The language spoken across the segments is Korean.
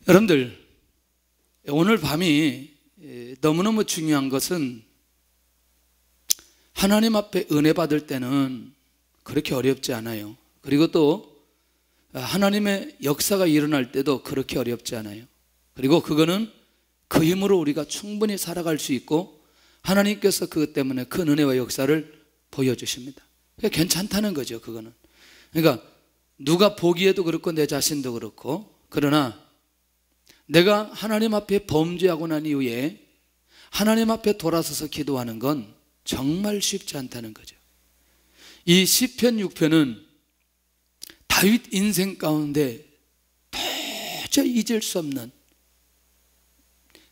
여러분들, 오늘 밤이 너무너무 중요한 것은 하나님 앞에 은혜 받을 때는 그렇게 어렵지 않아요. 그리고 또 하나님의 역사가 일어날 때도 그렇게 어렵지 않아요. 그리고 그거는 그 힘으로 우리가 충분히 살아갈 수 있고 하나님께서 그것 때문에 큰 은혜와 역사를 보여주십니다. 그러니까 괜찮다는 거죠. 그거는. 그러니까 누가 보기에도 그렇고 내 자신도 그렇고, 그러나 내가 하나님 앞에 범죄하고 난 이후에 하나님 앞에 돌아서서 기도하는 건 정말 쉽지 않다는 거죠. 이 시편 6편은 다윗 인생 가운데 도저히 잊을 수 없는,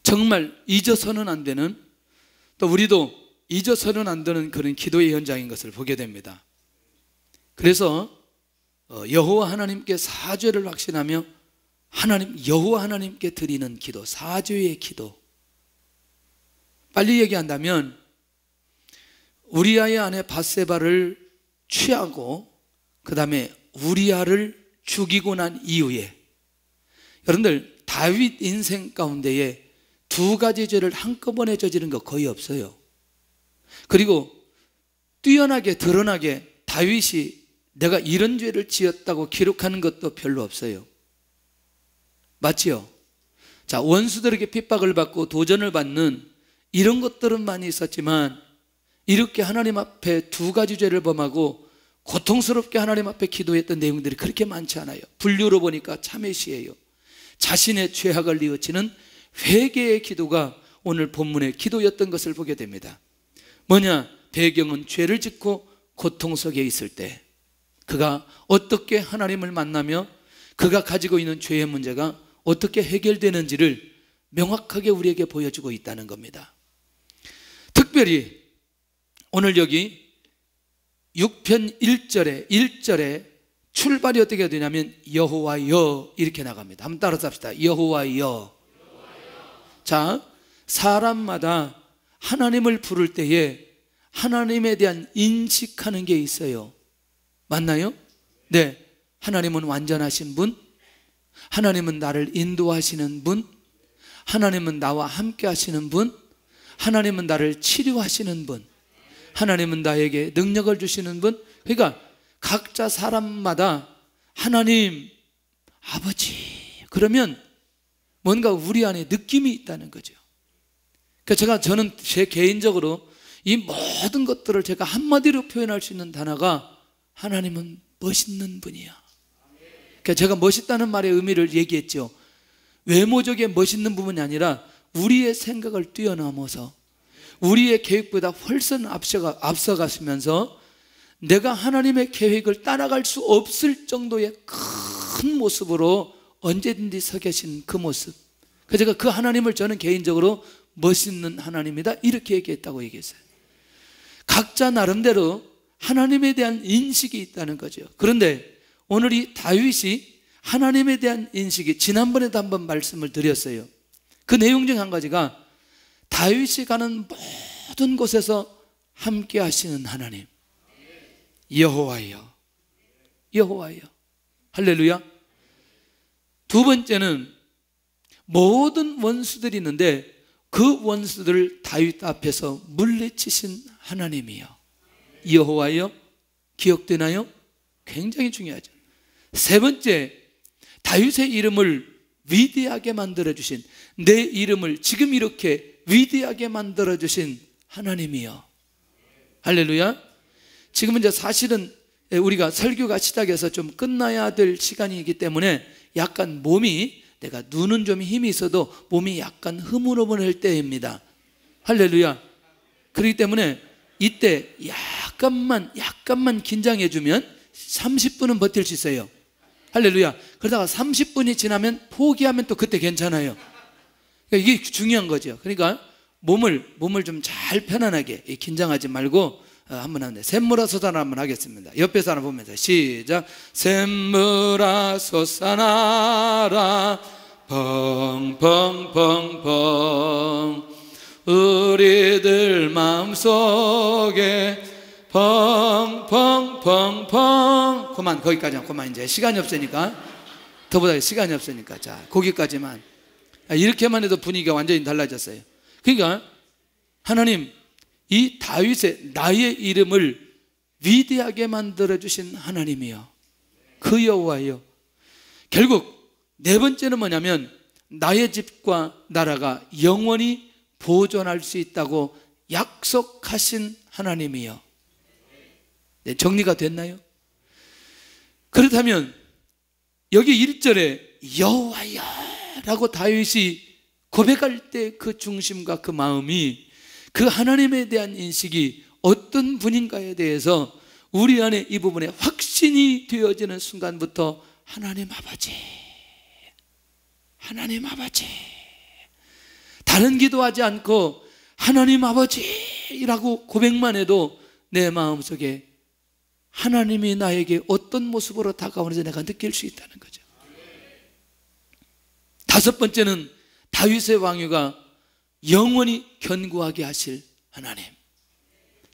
정말 잊어서는 안 되는, 또 우리도 잊어서는 안 되는 그런 기도의 현장인 것을 보게 됩니다. 그래서 여호와 하나님께 사죄를 확신하며 여호와 하나님께 드리는 기도, 사죄의 기도. 빨리 얘기한다면 우리아의 아내 밧세바를 취하고 그 다음에 우리아를 죽이고 난 이후에, 여러분들 다윗 인생 가운데에 두 가지 죄를 한꺼번에 저지른 거 거의 없어요. 그리고 뛰어나게 드러나게 다윗이 내가 이런 죄를 지었다고 기록하는 것도 별로 없어요. 맞지요? 자, 원수들에게 핍박을 받고 도전을 받는 이런 것들은 많이 있었지만 이렇게 하나님 앞에 두 가지 죄를 범하고 고통스럽게 하나님 앞에 기도했던 내용들이 그렇게 많지 않아요. 분류로 보니까 참회시예요. 자신의 죄악을 뉘우치는 회개의 기도가 오늘 본문의 기도였던 것을 보게 됩니다. 뭐냐? 배경은 죄를 짓고 고통 속에 있을 때 그가 어떻게 하나님을 만나며 그가 가지고 있는 죄의 문제가 어떻게 해결되는지를 명확하게 우리에게 보여주고 있다는 겁니다. 특별히 오늘 여기 6편 1절에 출발이 어떻게 되냐면 여호와여 이렇게 나갑니다. 한번 따라서 합시다. 여호와여. 자, 사람마다 하나님을 부를 때에 하나님에 대한 인식하는 게 있어요. 맞나요? 네. 하나님은 완전하신 분, 하나님은 나를 인도하시는 분, 하나님은 나와 함께 하시는 분, 하나님은 나를 치료하시는 분, 하나님은 나에게 능력을 주시는 분. 그러니까 각자 사람마다 하나님, 아버지, 그러면 뭔가 우리 안에 느낌이 있다는 거죠. 그러니까 저는 제 개인적으로 이 모든 것들을 제가 한마디로 표현할 수 있는 단어가 하나님은 멋있는 분이야. 그러니까 제가 멋있다는 말의 의미를 얘기했죠. 외모적인 멋있는 부분이 아니라 우리의 생각을 뛰어넘어서 우리의 계획보다 훨씬 앞서가시면서 내가 하나님의 계획을 따라갈 수 없을 정도의 큰 모습으로 언제든지 서 계신 그 모습. 그래서 제가 그 하나님을 저는 개인적으로 멋있는 하나님이다 이렇게 얘기했다고 얘기했어요. 각자 나름대로 하나님에 대한 인식이 있다는 거죠. 그런데 오늘 이 다윗이 하나님에 대한 인식이, 지난번에도 한번 말씀을 드렸어요. 그 내용 중 한 가지가 다윗이 가는 모든 곳에서 함께 하시는 하나님, 여호와여. 여호와여. 할렐루야. 두 번째는 모든 원수들이 있는데 그 원수들을 다윗 앞에서 물리치신 하나님이요. 여호와여. 기억되나요? 굉장히 중요하죠. 세 번째, 다윗의 이름을 위대하게 만들어주신, 내 이름을 지금 이렇게 위대하게 만들어주신 하나님이요. 할렐루야. 지금은 이제 사실은 우리가 설교가 시작해서 좀 끝나야 될 시간이기 때문에 약간 몸이, 내가 눈은 좀 힘이 있어도 몸이 약간 흐물흐물할 때입니다. 할렐루야. 그렇기 때문에 이때 약간만 긴장해주면 30분은 버틸 수 있어요. 할렐루야. 그러다가 30분이 지나면 포기하면 또 그때 괜찮아요. 그러니까 이게 중요한 거죠. 그러니까 몸을 좀 잘 편안하게, 긴장하지 말고 한번 하는데, 샘물아 솟아나 한번 하겠습니다. 옆에 사람 보면서 시작. 샘물아 솟아나라 펑펑펑펑 우리들 마음속에 펑펑펑펑. 그만, 거기까지. 그만, 이제 시간이 없으니까. 더보다 시간이 없으니까. 자, 거기까지만. 이렇게만 해도 분위기가 완전히 달라졌어요. 그러니까 하나님, 이 다윗의 나의 이름을 위대하게 만들어주신 하나님이요, 그 여호와여. 결국 네 번째는 뭐냐면 나의 집과 나라가 영원히 보존할 수 있다고 약속하신 하나님이요. 네, 정리가 됐나요? 그렇다면 여기 1절에 여호와여 라고 다윗이 고백할 때 그 중심과 그 마음이, 그 하나님에 대한 인식이 어떤 분인가에 대해서 우리 안에 이 부분에 확신이 되어지는 순간부터 하나님 아버지, 하나님 아버지, 다른 기도하지 않고 하나님 아버지라고 고백만 해도 내 마음속에 하나님이 나에게 어떤 모습으로 다가오는지 내가 느낄 수 있다는 거죠. 다섯 번째는 다윗의 왕위가 영원히 견고하게 하실 하나님.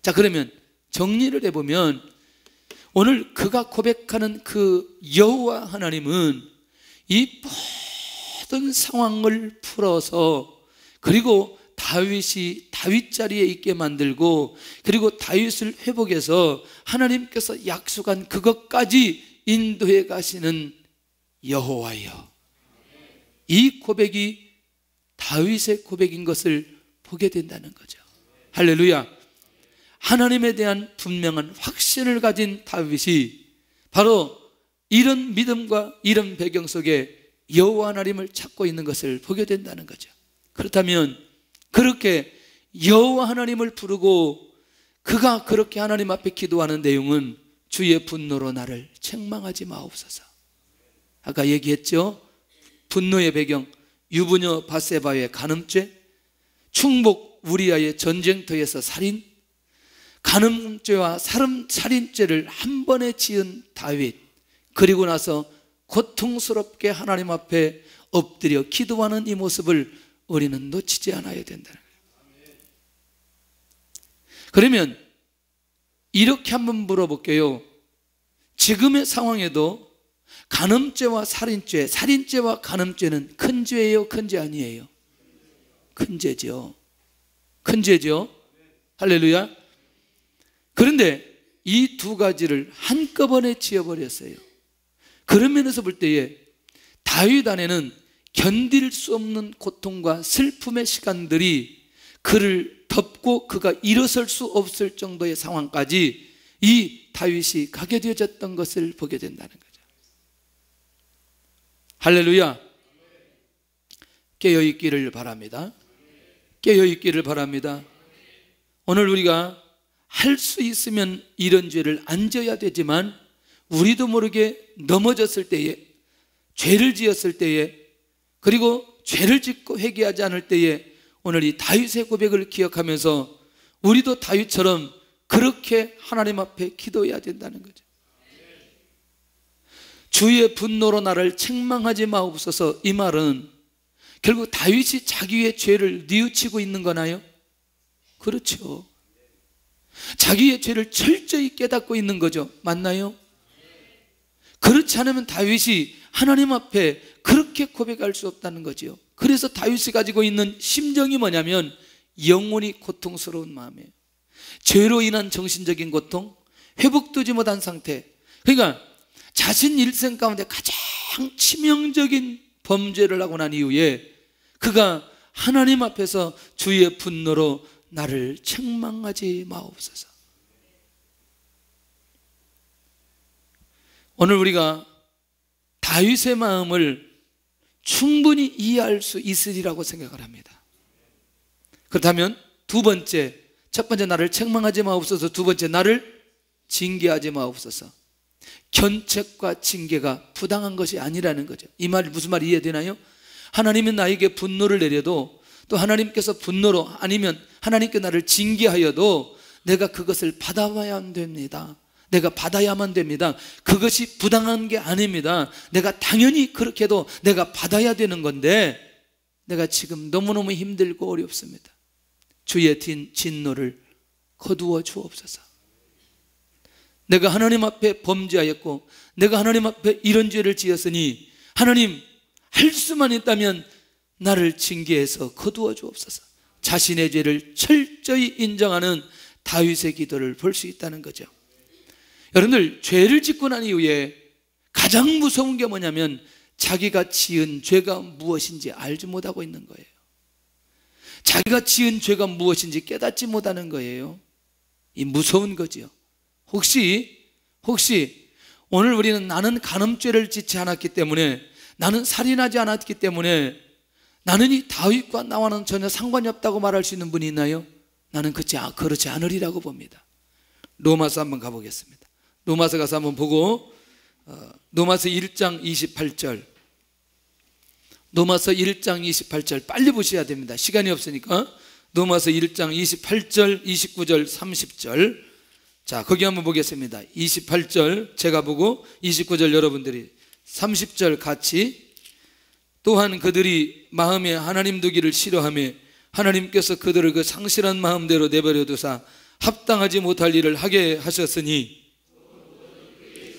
자, 그러면 정리를 해보면 오늘 그가 고백하는 그 여호와 하나님은 이 모든 상황을 풀어서, 그리고 다윗이 다윗 자리에 있게 만들고, 그리고 다윗을 회복해서 하나님께서 약속한 그것까지 인도해 가시는 여호와여. 이 고백이 다윗의 고백인 것을 보게 된다는 거죠. 할렐루야. 하나님에 대한 분명한 확신을 가진 다윗이 바로 이런 믿음과 이런 배경 속에 여호와 하나님을 찾고 있는 것을 보게 된다는 거죠. 그렇다면 그렇게 여호와 하나님을 부르고 그가 그렇게 하나님 앞에 기도하는 내용은 주의 분노로 나를 책망하지 마옵소서. 아까 얘기했죠. 분노의 배경, 유부녀 밧세바의 간음죄, 충복 우리아의 전쟁터에서 살인, 간음죄와 살인죄를 한 번에 지은 다윗, 그리고 나서 고통스럽게 하나님 앞에 엎드려 기도하는 이 모습을 우리는 놓치지 않아야 된다는 거예요. 그러면 이렇게 한번 물어볼게요. 지금의 상황에도 간음죄와 살인죄, 살인죄와 간음죄는 큰 죄예요, 큰 죄 아니에요? 큰 죄죠. 큰 죄죠. 할렐루야. 그런데 이 두 가지를 한꺼번에 지어버렸어요. 그런 면에서 볼 때에 다윗 안에는 견딜 수 없는 고통과 슬픔의 시간들이 그를 덮고 그가 일어설 수 없을 정도의 상황까지 이 다윗이 가게 되어졌던 것을 보게 된다는 거죠. 할렐루야. 깨어있기를 바랍니다. 깨어있기를 바랍니다. 오늘 우리가 할 수 있으면 이런 죄를 안 져야 되지만 우리도 모르게 넘어졌을 때에, 죄를 지었을 때에, 그리고 죄를 짓고 회개하지 않을 때에 오늘 이 다윗의 고백을 기억하면서 우리도 다윗처럼 그렇게 하나님 앞에 기도해야 된다는 거죠. 주의 분노로 나를 책망하지 마옵소서. 이 말은 결국 다윗이 자기의 죄를 뉘우치고 있는 거나요? 그렇죠. 자기의 죄를 철저히 깨닫고 있는 거죠. 맞나요? 그렇지 않으면 다윗이 하나님 앞에 그렇게 고백할 수 없다는 거죠. 그래서 다윗이 가지고 있는 심정이 뭐냐면 영원히 고통스러운 마음이에요. 죄로 인한 정신적인 고통, 회복되지 못한 상태. 그러니까 자신 일생 가운데 가장 치명적인 범죄를 하고 난 이후에 그가 하나님 앞에서 주의 분노로 나를 책망하지 마옵소서. 오늘 우리가 다윗의 마음을 충분히 이해할 수 있으리라고 생각을 합니다. 그렇다면 두 번째, 첫 번째 나를 책망하지 마옵소서, 두 번째 나를 징계하지 마옵소서. 견책과 징계가 부당한 것이 아니라는 거죠. 이 말 무슨 말이 이해되나요? 하나님은 나에게 분노를 내려도, 또 하나님께서 분노로 아니면 하나님께 나를 징계하여도 내가 그것을 받아와야 됩니다. 내가 받아야만 됩니다. 그것이 부당한 게 아닙니다. 내가 당연히 그렇게 해도 내가 받아야 되는 건데 내가 지금 너무너무 힘들고 어렵습니다. 주의 진노를 거두어 주옵소서. 내가 하나님 앞에 범죄하였고 내가 하나님 앞에 이런 죄를 지었으니 하나님, 할 수만 있다면 나를 징계해서 거두어 주옵소서. 자신의 죄를 철저히 인정하는 다윗의 기도를 볼 수 있다는 거죠. 여러분들, 죄를 짓고 난 이후에 가장 무서운 게 뭐냐면 자기가 지은 죄가 무엇인지 알지 못하고 있는 거예요. 자기가 지은 죄가 무엇인지 깨닫지 못하는 거예요. 이 무서운 거지요. 혹시 오늘 우리는 나는 간음죄를 짓지 않았기 때문에, 나는 살인하지 않았기 때문에, 나는 이 다윗과 나와는 전혀 상관이 없다고 말할 수 있는 분이 있나요? 나는 그렇지 않으리라고 봅니다. 로마서 한번 가보겠습니다. 로마서 가서 한번 보고, 로마서 1장 28절, 로마서 1장 28절 빨리 보셔야 됩니다. 시간이 없으니까. 로마서 1장 28절, 29절, 30절. 자, 거기 한번 보겠습니다. 28절 제가 보고 29절 여러분들이, 30절 같이. 또한 그들이 마음에 하나님 두기를 싫어하며 하나님께서 그들을 그 상실한 마음대로 내버려 두사 합당하지 못할 일을 하게 하셨으니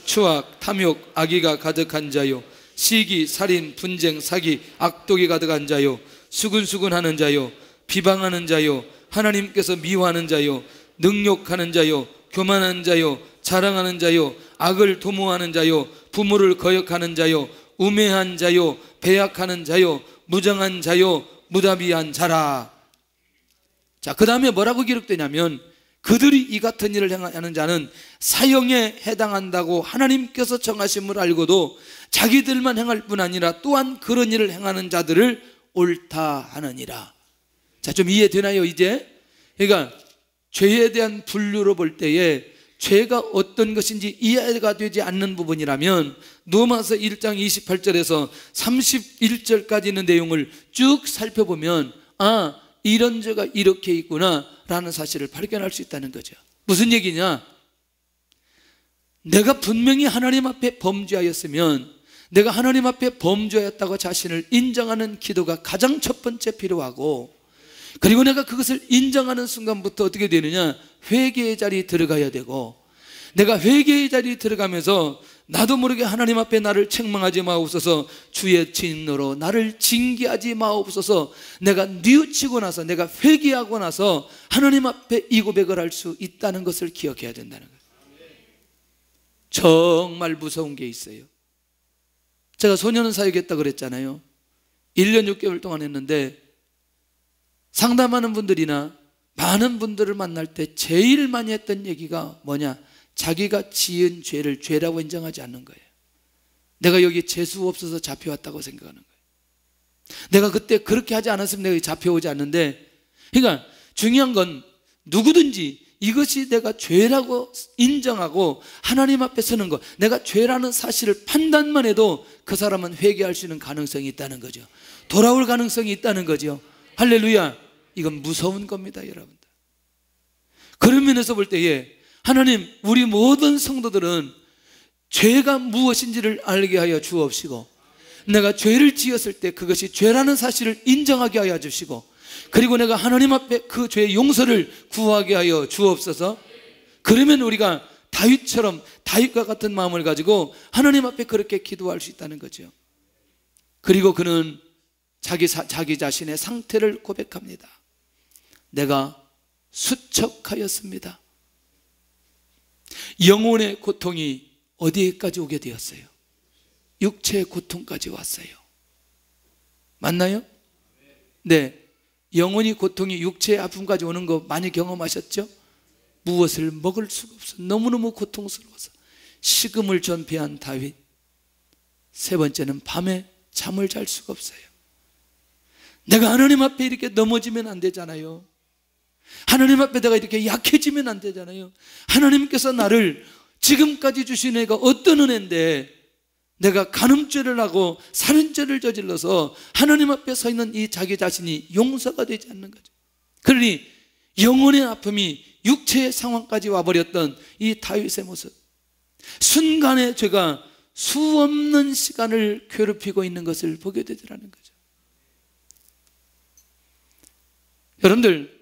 추악, 탐욕, 악의가 가득한 자요, 시기, 살인, 분쟁, 사기, 악독이 가득한 자요, 수근수근하는 자요, 비방하는 자요, 하나님께서 미워하는 자요, 능욕하는 자요, 교만한 자요, 자랑하는 자요, 악을 도모하는 자요, 부모를 거역하는 자요, 우매한 자요, 배약하는 자요, 무정한 자요, 무다비한 자라. 자, 그 다음에 뭐라고 기록되냐면, 그들이 이 같은 일을 행하는 자는 사형에 해당한다고 하나님께서 정하심을 알고도 자기들만 행할 뿐 아니라 또한 그런 일을 행하는 자들을 옳다 하느니라. 자, 좀 이해되나요 이제? 그러니까 죄에 대한 분류로 볼 때에 죄가 어떤 것인지 이해가 되지 않는 부분이라면 로마서 1장 28절에서 31절까지 있는 내용을 쭉 살펴보면, 아, 이런 죄가 이렇게 있구나 라는 사실을 발견할 수 있다는 거죠. 무슨 얘기냐? 내가 분명히 하나님 앞에 범죄하였으면, 내가 하나님 앞에 범죄하였다고 자신을 인정하는 기도가 가장 첫 번째 필요하고, 그리고 내가 그것을 인정하는 순간부터 어떻게 되느냐? 회개의 자리에 들어가야 되고, 내가 회개의 자리에 들어가면서 나도 모르게 하나님 앞에 나를 책망하지 마옵소서, 주의 진노로 나를 징계하지 마옵소서, 내가 뉘우치고 나서, 내가 회개하고 나서 하나님 앞에 이 고백을 할 수 있다는 것을 기억해야 된다는 거예요. 정말 무서운 게 있어요. 제가 소년은 사역했다 그랬잖아요. 1년 6개월 동안 했는데 상담하는 분들이나 많은 분들을 만날 때 제일 많이 했던 얘기가 뭐냐? 자기가 지은 죄를 죄라고 인정하지 않는 거예요. 내가 여기 재수 없어서 잡혀왔다고 생각하는 거예요. 내가 그때 그렇게 하지 않았으면 내가 잡혀오지 않는데, 그러니까 중요한 건 누구든지 이것이 내가 죄라고 인정하고 하나님 앞에 서는 것, 내가 죄라는 사실을 판단만 해도 그 사람은 회개할 수 있는 가능성이 있다는 거죠. 돌아올 가능성이 있다는 거죠. 할렐루야. 이건 무서운 겁니다, 여러분들. 그런 면에서 볼 때에 하나님, 우리 모든 성도들은 죄가 무엇인지를 알게 하여 주옵시고, 내가 죄를 지었을 때 그것이 죄라는 사실을 인정하게 하여 주시고, 그리고 내가 하나님 앞에 그 죄의 용서를 구하게 하여 주옵소서. 그러면 우리가 다윗처럼, 다윗과 같은 마음을 가지고 하나님 앞에 그렇게 기도할 수 있다는 거죠. 그리고 그는 자기 자신의 상태를 고백합니다. 내가 수척하였습니다. 영혼의 고통이 어디에까지 오게 되었어요? 육체의 고통까지 왔어요. 맞나요? 네. 영혼이 고통이 육체의 아픔까지 오는 거 많이 경험하셨죠? 무엇을 먹을 수가 없어. 너무너무 고통스러워서 식음을 전폐한 다윗. 세 번째는 밤에 잠을 잘 수가 없어요. 내가 하나님 앞에 이렇게 넘어지면 안 되잖아요. 하나님 앞에 내가 이렇게 약해지면 안 되잖아요. 하나님께서 나를 지금까지 주신 애가 어떤 은혜인데 내가 간음죄를 하고 살인죄를 저질러서 하나님 앞에 서 있는 이 자기 자신이 용서가 되지 않는 거죠. 그러니 영혼의 아픔이 육체의 상황까지 와버렸던 이 다윗의 모습, 순간에 죄가 수없는 시간을 괴롭히고 있는 것을 보게 되더라는 거죠. 여러분들,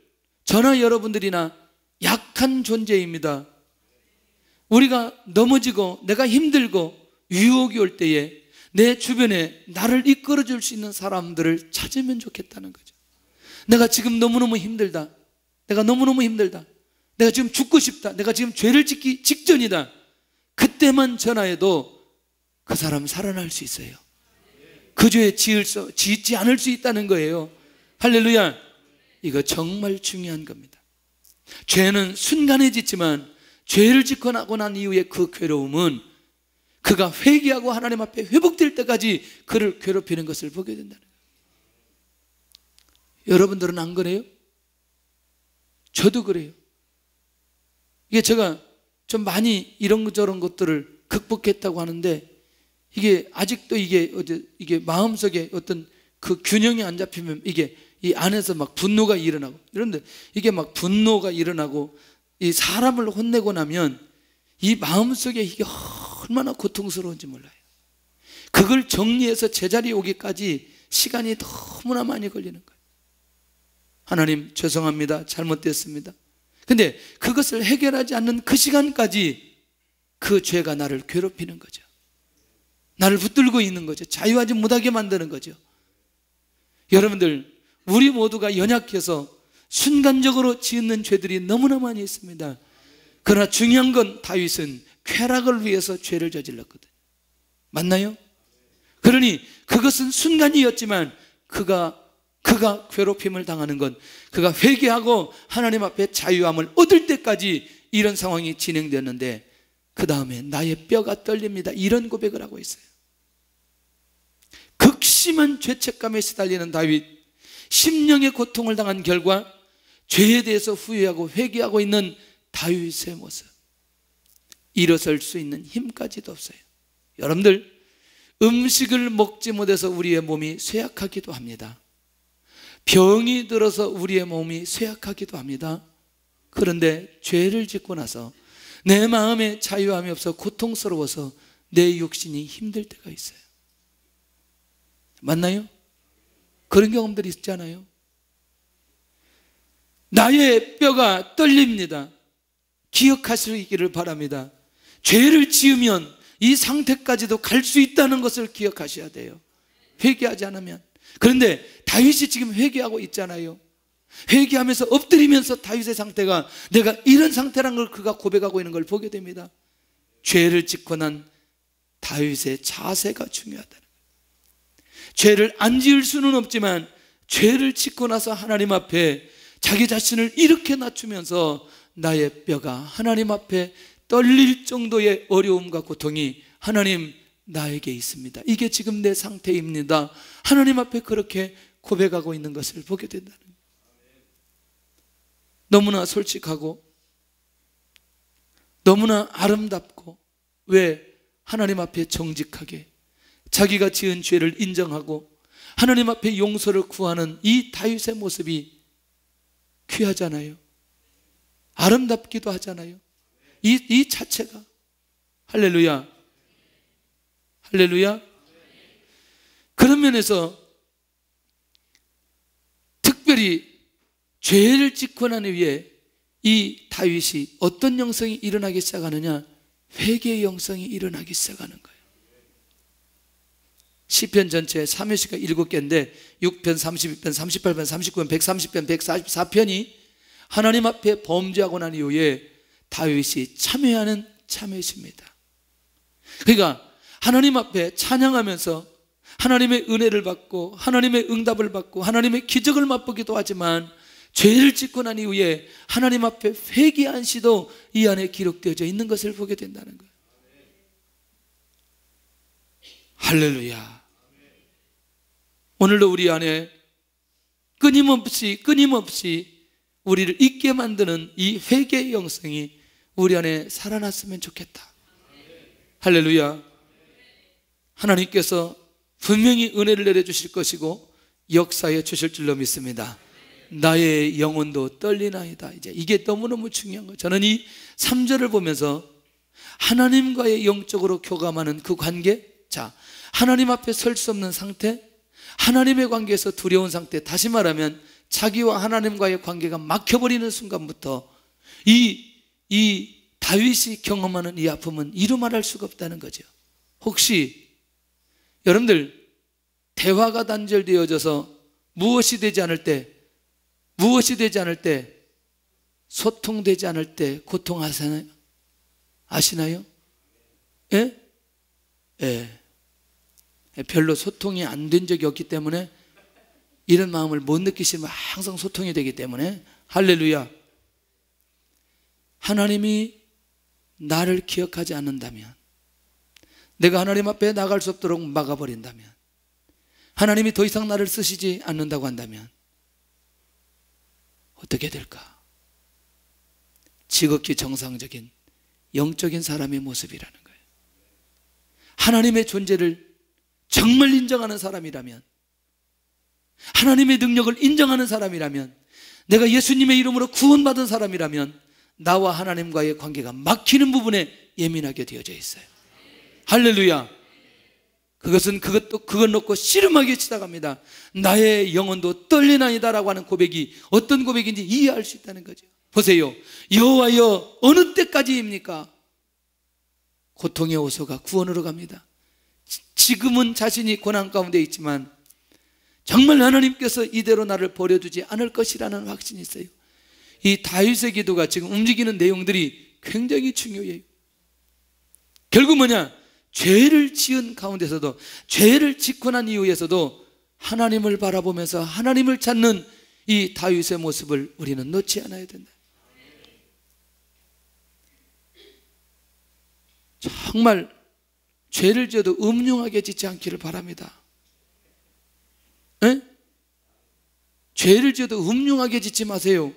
저나 여러분들이나 약한 존재입니다. 우리가 넘어지고 내가 힘들고 유혹이 올 때에, 내 주변에 나를 이끌어 줄 수 있는 사람들을 찾으면 좋겠다는 거죠. 내가 지금 너무너무 힘들다. 내가 너무너무 힘들다. 내가 지금 죽고 싶다. 내가 지금 죄를 짓기 직전이다. 그때만 전화해도 그 사람 살아날 수 있어요. 그 죄에 짓지 않을 수 있다는 거예요. 할렐루야. 이거 정말 중요한 겁니다. 죄는 순간에 짓지만 죄를 짓고 나고 난 이후에 그 괴로움은 그가 회개하고 하나님 앞에 회복될 때까지 그를 괴롭히는 것을 보게 된다는 거예요. 여러분들은 안 그래요? 저도 그래요. 이게 제가 좀 많이 이런저런 것들을 극복했다고 하는데 이게 아직도 이게 마음속에 어떤 그 균형이 안 잡히면 이게 이 안에서 막 분노가 일어나고 이런데 이게 막 분노가 일어나고 이 사람을 혼내고 나면 이 마음속에 이게 얼마나 고통스러운지 몰라요. 그걸 정리해서 제자리에 오기까지 시간이 너무나 많이 걸리는 거예요. 하나님 죄송합니다. 잘못됐습니다. 근데 그것을 해결하지 않는 그 시간까지 그 죄가 나를 괴롭히는 거죠. 나를 붙들고 있는 거죠. 자유하지 못하게 만드는 거죠. 여러분들, 우리 모두가 연약해서 순간적으로 짓는 죄들이 너무나 많이 있습니다. 그러나 중요한 건 다윗은 쾌락을 위해서 죄를 저질렀거든요. 맞나요? 그러니 그것은 순간이었지만 그가 괴롭힘을 당하는 건 그가 회개하고 하나님 앞에 자유함을 얻을 때까지 이런 상황이 진행되었는데 그 다음에 나의 뼈가 떨립니다. 이런 고백을 하고 있어요. 극심한 죄책감에 시달리는 다윗, 심령의 고통을 당한 결과 죄에 대해서 후회하고 회개하고 있는 다윗의 모습, 일어설 수 있는 힘까지도 없어요. 여러분들, 음식을 먹지 못해서 우리의 몸이 쇠약하기도 합니다. 병이 들어서 우리의 몸이 쇠약하기도 합니다. 그런데 죄를 짓고 나서 내 마음에 자유함이 없어 고통스러워서 내 육신이 힘들 때가 있어요. 맞나요? 그런 경험들이 있잖아요. 나의 뼈가 떨립니다. 기억하시기를 바랍니다. 죄를 지으면 이 상태까지도 갈 수 있다는 것을 기억하셔야 돼요. 회개하지 않으면. 그런데 다윗이 지금 회개하고 있잖아요. 회개하면서 엎드리면서 다윗의 상태가 내가 이런 상태라는 걸 그가 고백하고 있는 걸 보게 됩니다. 죄를 짓고 난 다윗의 자세가 중요하다는 거예요. 죄를 안 지을 수는 없지만 죄를 짓고 나서 하나님 앞에 자기 자신을 이렇게 낮추면서 나의 뼈가 하나님 앞에 떨릴 정도의 어려움과 고통이 하나님 나에게 있습니다. 이게 지금 내 상태입니다. 하나님 앞에 그렇게 고백하고 있는 것을 보게 된다는 거예요. 너무나 솔직하고 너무나 아름답고 왜 하나님 앞에 정직하게 자기가 지은 죄를 인정하고 하나님 앞에 용서를 구하는 이 다윗의 모습이 귀하잖아요. 아름답기도 하잖아요. 이 자체가. 할렐루야. 할렐루야. 그런 면에서 특별히 죄를 짓고 난 이후에 이 다윗이 어떤 영성이 일어나기 시작하느냐? 회개의 영성이 일어나기 시작하는 거예요. 시편 전체 3회시가 7개인데 6편, 32편, 38편, 39편, 130편, 144편이 하나님 앞에 범죄하고 난 이후에 다윗이 참회하는 참회시입니다. 그러니까 하나님 앞에 찬양하면서 하나님의 은혜를 받고 하나님의 응답을 받고 하나님의 기적을 맛보기도 하지만 죄를 짓고 난 이후에 하나님 앞에 회개한 시도 이 안에 기록되어져 있는 것을 보게 된다는 거예요. 할렐루야. 오늘도 우리 안에 끊임없이 우리를 잊게 만드는 이 회개의 영성이 우리 안에 살아났으면 좋겠다. 할렐루야. 하나님께서 분명히 은혜를 내려주실 것이고 역사해 주실 줄로 믿습니다. 나의 영혼도 떨리나이다. 이제 이게 너무너무 중요한 거예요. 저는 이 3절을 보면서 하나님과의 영적으로 교감하는 그 관계, 자, 하나님 앞에 설 수 없는 상태, 하나님의 관계에서 두려운 상태, 다시 말하면 자기와 하나님과의 관계가 막혀버리는 순간부터 이 다윗이 경험하는 이 아픔은 이루 말할 수가 없다는 거죠. 혹시 여러분들, 대화가 단절되어져서 무엇이 되지 않을 때, 소통되지 않을 때 고통하시나요? 아시나요? 예? 예. 별로 소통이 안 된 적이 없기 때문에 이런 마음을 못 느끼시면 항상 소통이 되기 때문에, 할렐루야. 하나님이 나를 기억하지 않는다면, 내가 하나님 앞에 나갈 수 없도록 막아버린다면, 하나님이 더 이상 나를 쓰시지 않는다고 한다면 어떻게 될까? 지극히 정상적인 영적인 사람의 모습이라는 거예요. 하나님의 존재를 정말 인정하는 사람이라면, 하나님의 능력을 인정하는 사람이라면, 내가 예수님의 이름으로 구원받은 사람이라면 나와 하나님과의 관계가 막히는 부분에 예민하게 되어져 있어요. 할렐루야. 그것 놓고 씨름하게 치다갑니다. 나의 영혼도 떨리나이다라고 하는 고백이 어떤 고백인지 이해할 수 있다는 거죠. 보세요. 여호와여, 어느 때까지입니까? 고통의 호소가 구원으로 갑니다. 지금은 자신이 고난 가운데 있지만 정말 하나님께서 이대로 나를 버려두지 않을 것이라는 확신이 있어요. 이 다윗의 기도가 지금 움직이는 내용들이 굉장히 중요해요. 결국 뭐냐? 죄를 지은 가운데서도, 죄를 짓고 난 이후에서도 하나님을 바라보면서 하나님을 찾는 이 다윗의 모습을 우리는 놓지 않아야 된다. 정말 죄를 지어도 음흉하게 짓지 않기를 바랍니다. 에? 죄를 지어도 음흉하게 짓지 마세요.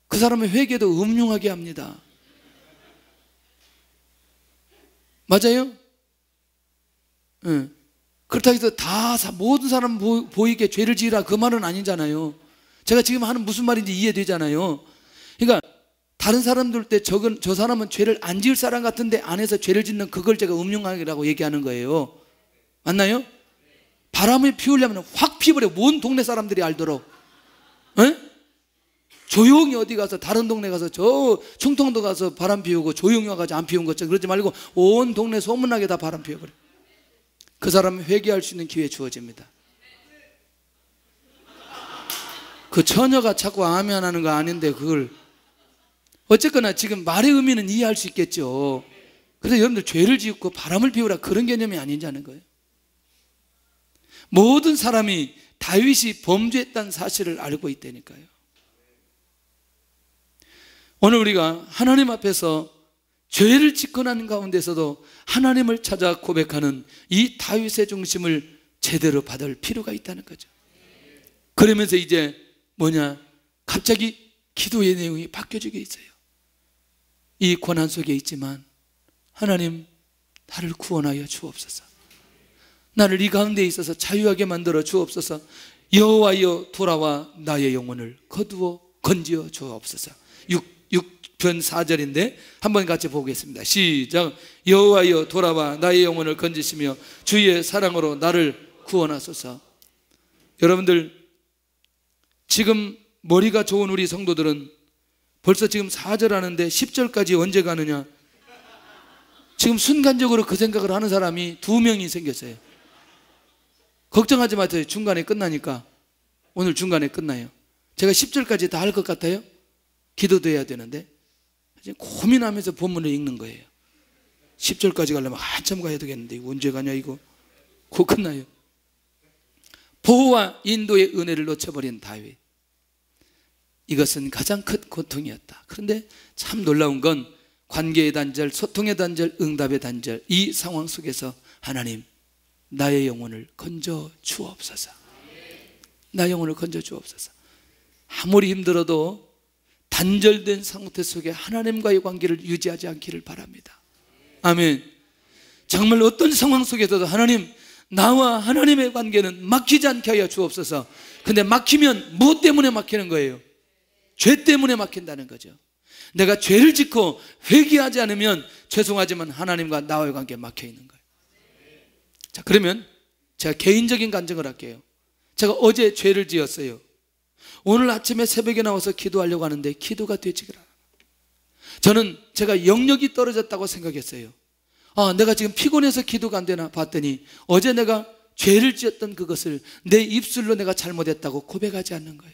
그 사람의 회개도 음흉하게 합니다. 맞아요? 네. 그렇다고 해서 모든 사람 보이게 죄를 지으라, 그 말은 아니잖아요. 제가 지금 하는 무슨 말인지 이해되잖아요. 그러니까 다른 사람들 때 저 사람은 죄를 안 지을 사람 같은데 안에서 죄를 짓는 그걸 제가 음흉하게라고 얘기하는 거예요. 맞나요? 바람을 피우려면 확 피워버려. 온 동네 사람들이 알도록. 네? 조용히 어디 가서, 다른 동네 가서, 저 충청도 가서 바람 피우고 조용히 와가지고 안 피운 것처럼 그러지 말고 온 동네 소문나게 다 바람 피워버려. 그 사람은 회개할 수 있는 기회 주어집니다. 그 처녀가 자꾸 아멘 하는 거 아닌데 그걸, 어쨌거나 지금 말의 의미는 이해할 수 있겠죠. 그래서 여러분들 죄를 지었고 바람을 피우라, 그런 개념이 아니자는 거예요. 모든 사람이 다윗이 범죄했다는 사실을 알고 있다니까요. 오늘 우리가 하나님 앞에서 죄를 짓고 난 가운데서도 하나님을 찾아 고백하는 이 다윗의 중심을 제대로 받을 필요가 있다는 거죠. 그러면서 이제 뭐냐? 갑자기 기도의 내용이 바뀌어지게 있어요. 이 고난 속에 있지만 하나님, 나를 구원하여 주옵소서. 나를 이 가운데 있어서 자유하게 만들어 주옵소서. 여호와여, 돌아와 나의 영혼을 거두어 건지어 주옵소서. 6편 4절인데 한번 같이 보겠습니다. 시작. 여호와여, 돌아와 나의 영혼을 건지시며 주의 사랑으로 나를 구원하소서. 여러분들, 지금 머리가 좋은 우리 성도들은 벌써 지금 4절 하는데 10절까지 언제 가느냐? 지금 순간적으로 그 생각을 하는 사람이 2명이 생겼어요. 걱정하지 마세요. 중간에 끝나니까. 오늘 중간에 끝나요. 제가 10절까지 다 할 것 같아요? 기도도 해야 되는데 고민하면서 본문을 읽는 거예요. 10절까지 가려면 한참 가야 되겠는데 이거 언제 가냐 이거. 곧 끝나요. 보호와 인도의 은혜를 놓쳐버린 다윗, 이것은 가장 큰 고통이었다. 그런데 참 놀라운 건 관계의 단절, 소통의 단절, 응답의 단절, 이 상황 속에서 하나님, 나의 영혼을 건져 주옵소서. 나의 영혼을 건져 주옵소서. 아무리 힘들어도 단절된 상태 속에 하나님과의 관계를 유지하지 않기를 바랍니다. 아멘. 정말 어떤 상황 속에서도 하나님, 나와 하나님의 관계는 막히지 않게 하여 주옵소서. 근데 막히면 무엇 때문에 막히는 거예요? 죄 때문에 막힌다는 거죠. 내가 죄를 짓고 회개하지 않으면 죄송하지만 하나님과 나와의 관계에 막혀 있는 거예요. 자, 그러면 제가 개인적인 간증을 할게요. 제가 어제 죄를 지었어요. 오늘 아침에 새벽에 나와서 기도하려고 하는데 기도가 되지가 않아요. 저는 제가 영역이 떨어졌다고 생각했어요. 내가 지금 피곤해서 기도가 안 되나 봤더니 어제 내가 죄를 지었던 그것을 내 입술로 내가 잘못했다고 고백하지 않는 거예요.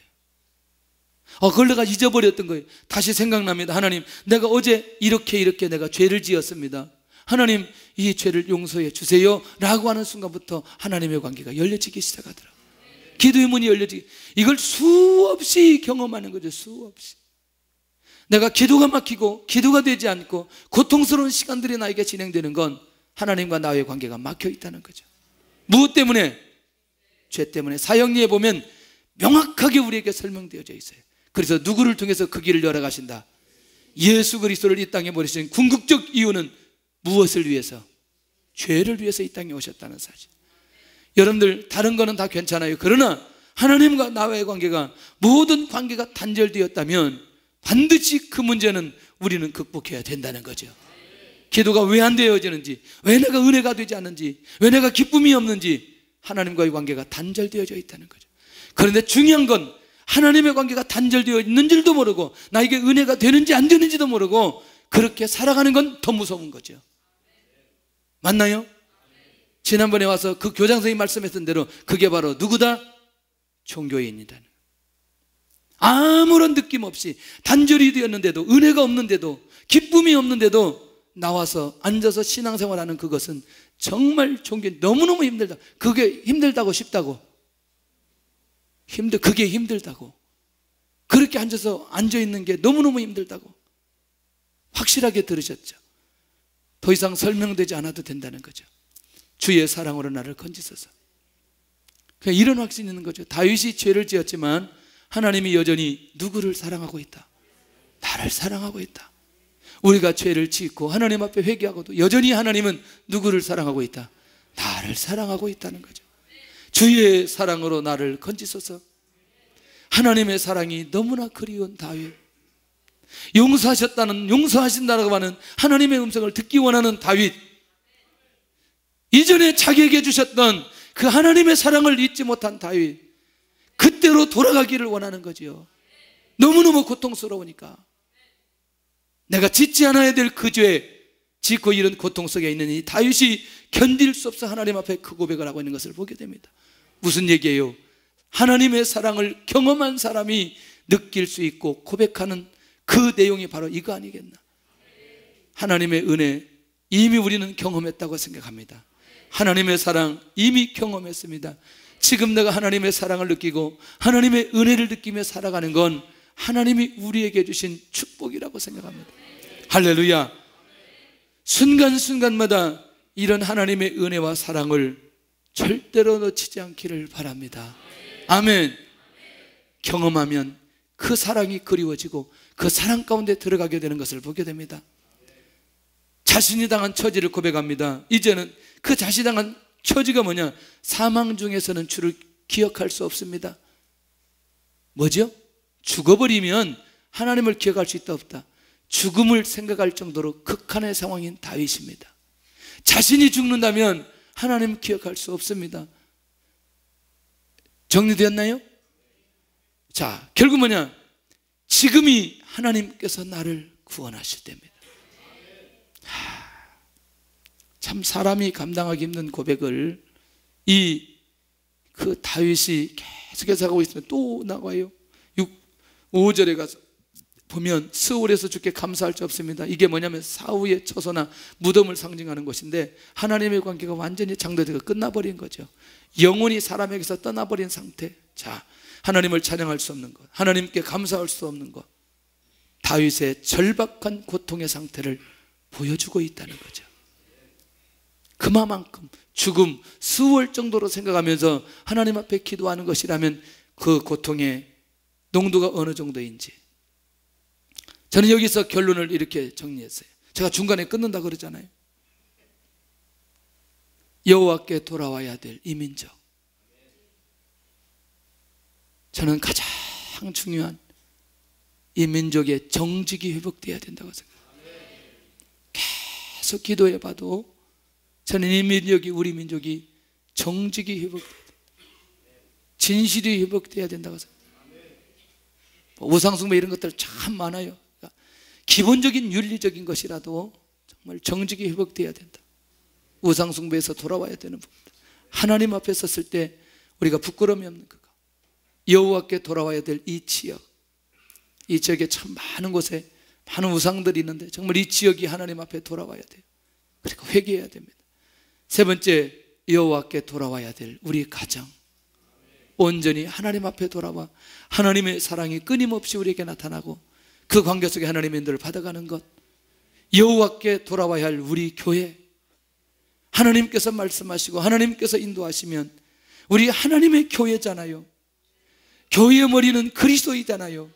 그걸 내가 잊어버렸던 거예요. 다시 생각납니다. 하나님, 내가 어제 이렇게 내가 죄를 지었습니다. 하나님, 이 죄를 용서해 주세요 라고 하는 순간부터 하나님의 관계가 열려지기 시작하더라고요. 기도의 문이 열려지기, 이걸 수없이 경험하는 거죠. 수없이. 내가 기도가 막히고 기도가 되지 않고 고통스러운 시간들이 나에게 진행되는 건 하나님과 나의 관계가 막혀 있다는 거죠. 무엇 때문에? 죄 때문에. 사형리에 보면 명확하게 우리에게 설명되어져 있어요. 그래서 누구를 통해서 그 길을 열어가신다? 예수 그리스도를 이 땅에 보내신 궁극적 이유는 무엇을 위해서? 죄를 위해서 이 땅에 오셨다는 사실. 여러분들, 다른 거는 다 괜찮아요. 그러나 하나님과 나와의 관계가, 모든 관계가 단절되었다면 반드시 그 문제는 우리는 극복해야 된다는 거죠. 기도가 왜 안 되어지는지, 왜 내가 은혜가 되지 않는지, 왜 내가 기쁨이 없는지, 하나님과의 관계가 단절되어져 있다는 거죠. 그런데 중요한 건 하나님의 관계가 단절되어 있는 줄도 모르고 나에게 은혜가 되는지 안 되는지도 모르고 그렇게 살아가는 건 더 무서운 거죠. 맞나요? 지난번에 와서 그 교장 선생님이 말씀했던 대로 그게 바로 누구다? 종교인이다. 아무런 느낌 없이 단절이 되었는데도, 은혜가 없는데도, 기쁨이 없는데도 나와서 앉아서 신앙생활하는 그것은 정말 종교인, 너무너무 힘들다. 그게 힘들다고 쉽다고? 그게 힘들다고. 그렇게 앉아있는 게 너무너무 힘들다고. 확실하게 들으셨죠? 더 이상 설명되지 않아도 된다는 거죠. 주의 사랑으로 나를 건지소서. 이런 확신이 있는 거죠. 다윗이 죄를 지었지만 하나님이 여전히 누구를 사랑하고 있다? 나를 사랑하고 있다. 우리가 죄를 짓고 하나님 앞에 회개하고도 여전히 하나님은 누구를 사랑하고 있다? 나를 사랑하고 있다는 거죠. 주의 사랑으로 나를 건지소서. 하나님의 사랑이 너무나 그리운 다윗, 용서하신다라고 하는 하나님의 음성을 듣기 원하는 다윗, 이전에 자기에게 주셨던 그 하나님의 사랑을 잊지 못한 다윗, 그때로 돌아가기를 원하는 거지요. 너무너무 고통스러우니까. 내가 짓지 않아야 될 그 죄 짓고 이런 고통 속에 있는 이 다윗이 견딜 수 없어 하나님 앞에 그 고백을 하고 있는 것을 보게 됩니다. 무슨 얘기예요? 하나님의 사랑을 경험한 사람이 느낄 수 있고 고백하는 그 내용이 바로 이거 아니겠나? 하나님의 은혜 이미 우리는 경험했다고 생각합니다. 하나님의 사랑 이미 경험했습니다. 지금 내가 하나님의 사랑을 느끼고 하나님의 은혜를 느끼며 살아가는 건 하나님이 우리에게 주신 축복이라고 생각합니다. 할렐루야. 순간순간마다 이런 하나님의 은혜와 사랑을 절대로 놓치지 않기를 바랍니다. 아멘. 경험하면 그 사랑이 그리워지고 그 사랑 가운데 들어가게 되는 것을 보게 됩니다. 자신이 당한 처지를 고백합니다. 이제는 그 자신이 당한 처지가 뭐냐? 사망 중에서는 주를 기억할 수 없습니다. 뭐죠? 죽어버리면 하나님을 기억할 수 있다 없다? 죽음을 생각할 정도로 극한의 상황인 다윗입니다. 자신이 죽는다면 하나님 기억할 수 없습니다. 정리되었나요? 자, 결국 뭐냐? 지금이 하나님께서 나를 구원하실 때입니다. 참 사람이 감당하기 힘든 고백을 그 다윗이 계속해서 하고 있으면 또 나와요. 5절에 가서 보면 스올에서 주께 감사할 수 없습니다. 이게 뭐냐면 사후의 처소나 무덤을 상징하는 것인데 하나님의 관계가 완전히 장도되고 끝나버린 거죠. 영혼이 사람에게서 떠나버린 상태. 자, 하나님을 찬양할 수 없는 것, 하나님께 감사할 수 없는 것, 다윗의 절박한 고통의 상태를 보여주고 있다는 거죠. 그만큼 죽음, 수월 정도로 생각하면서 하나님 앞에 기도하는 것이라면 그 고통의 농도가 어느 정도인지 저는 여기서 결론을 이렇게 정리했어요. 제가 중간에 끊는다 그러잖아요. 여호와께 돌아와야 될 이 민족, 저는 가장 중요한 이 민족의 정직이 회복되어야 된다고 생각합니다. 계속 기도해봐도 저는 이 민족이, 우리 민족이 정직이 회복돼야 돼요. 진실이 회복돼야 된다고 생각합니다. 우상숭배 이런 것들 참 많아요. 기본적인 윤리적인 것이라도 정말 정직이 회복돼야 된다. 우상숭배에서 돌아와야 되는 부분입니다. 하나님 앞에 섰을 때 우리가 부끄러움이 없는 그거, 여호와께 돌아와야 될 이 지역, 이 지역에 참 많은 곳에 많은 우상들이 있는데 정말 이 지역이 하나님 앞에 돌아와야 돼요. 그리고 회개해야 됩니다. 세 번째, 여호와께 돌아와야 될 우리 가정, 온전히 하나님 앞에 돌아와 하나님의 사랑이 끊임없이 우리에게 나타나고 그 관계 속에 하나님의 인도를 받아가는 것, 여호와께 돌아와야 할 우리 교회, 하나님께서 말씀하시고 하나님께서 인도하시면 우리 하나님의 교회잖아요. 교회의 머리는 그리스도이잖아요.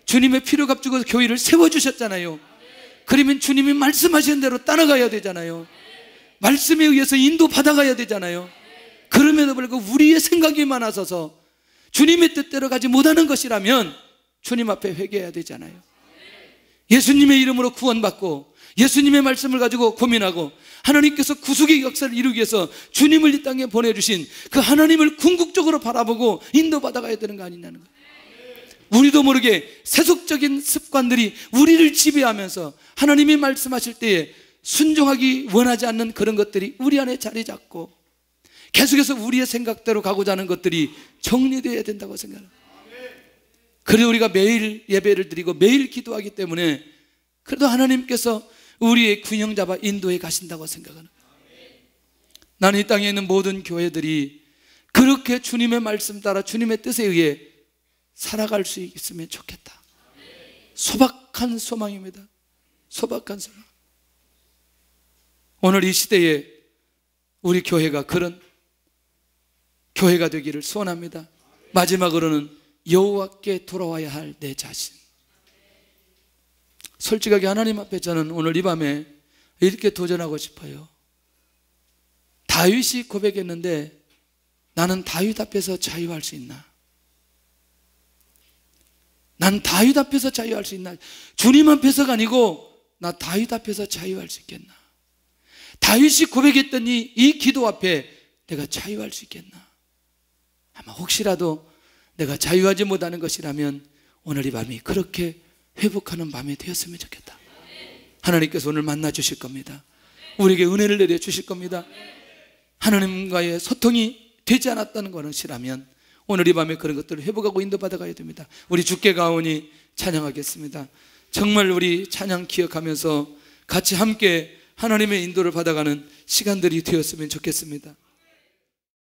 주님의 피를 값주고 교회를 세워주셨잖아요. 그러면 주님이 말씀하신 대로 따라가야 되잖아요. 말씀에 의해서 인도받아가야 되잖아요. 그럼에도 불구하고 우리의 생각이 많아서서 주님의 뜻대로 가지 못하는 것이라면 주님 앞에 회개해야 되잖아요. 예수님의 이름으로 구원받고 예수님의 말씀을 가지고 고민하고 하나님께서 구속의 역사를 이루기 위해서 주님을 이 땅에 보내주신 그 하나님을 궁극적으로 바라보고 인도받아가야 되는 거 아니냐는 거예요. 우리도 모르게 세속적인 습관들이 우리를 지배하면서 하나님이 말씀하실 때에 순종하기 원하지 않는 그런 것들이 우리 안에 자리 잡고 계속해서 우리의 생각대로 가고자 하는 것들이 정리되어야 된다고 생각합니다. 그래서 우리가 매일 예배를 드리고 매일 기도하기 때문에 그래도 하나님께서 우리의 균형 잡아 인도해 가신다고 생각하는 거예요. 나는 이 땅에 있는 모든 교회들이 그렇게 주님의 말씀 따라 주님의 뜻에 의해 살아갈 수 있으면 좋겠다. 소박한 소망입니다. 소박한 소망. 오늘 이 시대에 우리 교회가 그런 교회가 되기를 소원합니다. 마지막으로는 여호와께 돌아와야 할 내 자신. 솔직하게 하나님 앞에 저는 오늘 이 밤에 이렇게 도전하고 싶어요. 다윗이 고백했는데 나는 다윗 앞에서 자유할 수 있나? 난 다윗 앞에서 자유할 수 있나? 주님 앞에서가 아니고 나 다윗 앞에서 자유할 수 있겠나? 다윗이 고백했던 이 기도 앞에 내가 자유할 수 있겠나? 아마 혹시라도 내가 자유하지 못하는 것이라면 오늘 이 밤이 그렇게 회복하는 밤이 되었으면 좋겠다. 하나님께서 오늘 만나 주실 겁니다. 우리에게 은혜를 내려 주실 겁니다. 하나님과의 소통이 되지 않았다는 것이라면 오늘 이 밤에 그런 것들을 회복하고 인도받아가야 됩니다. 우리 주께 가오니 찬양하겠습니다. 정말 우리 찬양 기억하면서 같이 함께 하나님의 인도를 받아가는 시간들이 되었으면 좋겠습니다.